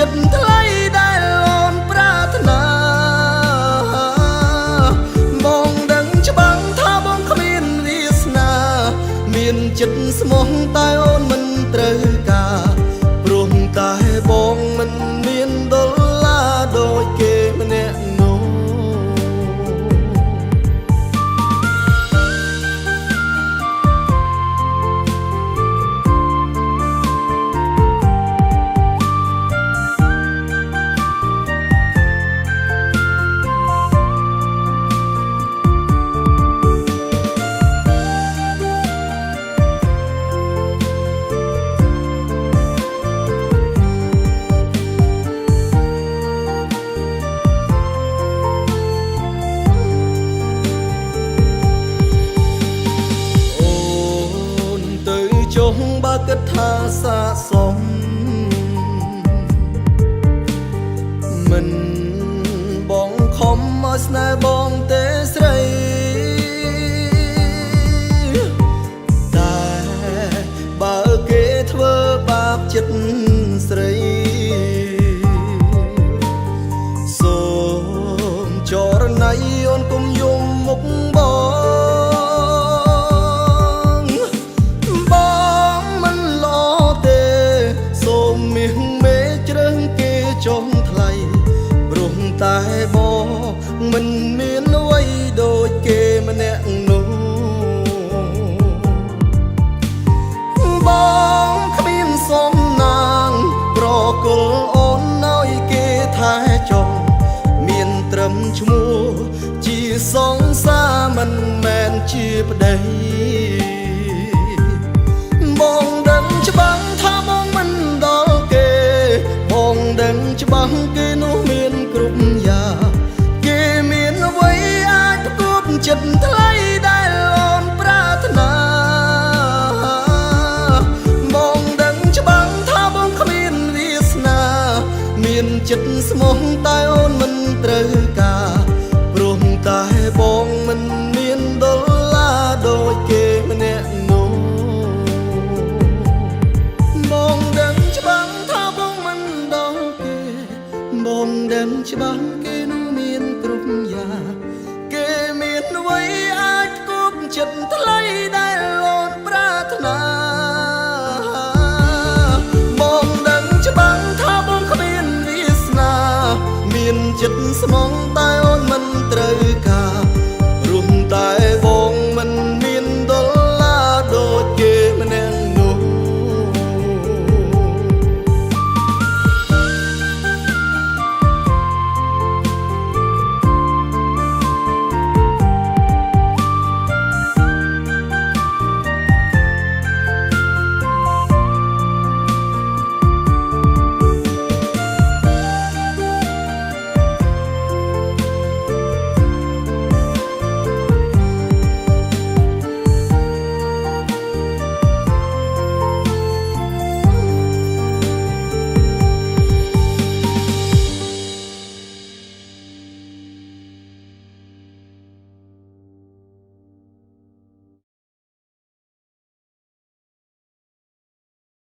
ចិត្តថ្លៃដែលអូនប្រាថ្នាបងដឹងច្បាស់ថាបងគ្មានវាសនាមានចិត្តស្មោះតែអូនមិនត្រូវការព្រោះតែបងមិនមានដុល្លារដូចគេម្នាក់នោះបើគិតថាស័ក្តិសមមិនបងខំឲ្យស្នេហ៍បងទេស្រីតែបើគេធ្វើបាបចិត្តស្រីសូមចរណៃអូនកុំយំមុខបងចុងថ្លៃព្រោះតែបងមិនមានអ្វីដូចគេម្នាក់នោះបងគ្មានសំណាងប្រគល់អូនឲ្យគេថែចង់មានត្រឹមឈ្មោះជាសង្សារមិនមែនជាប្តីបងដឹងច្បាស់ថាបងមិនដល់គេបងដឹងច្បាស់គេនោះមានគ្រប់យ៉ាងគេមានអ្វីអាចផ្គប់ចិត្តថ្លៃដែលអូនប្រាថ្នាបងដឹងច្បាស់ថាបងគ្មានវាសនាមានចិត្តស្មោះតែអូនមិនត្រូវការព្រោះតែបងមិនមានដុល្លារដូចគេម្នាក់នោះបងដឹងច្បាស់ថាបងមិនដល់គេបងដឹងច្បាស់គេនោះមានគ្រប់យ៉ាងគេមានអ្វីអាចផ្គប់ចិត្តថ្លៃដែលអូនប្រាថ្នាបងដឹងច្បាស់ថាបងគ្មានវាសនាមានចិត្តស្មងតែ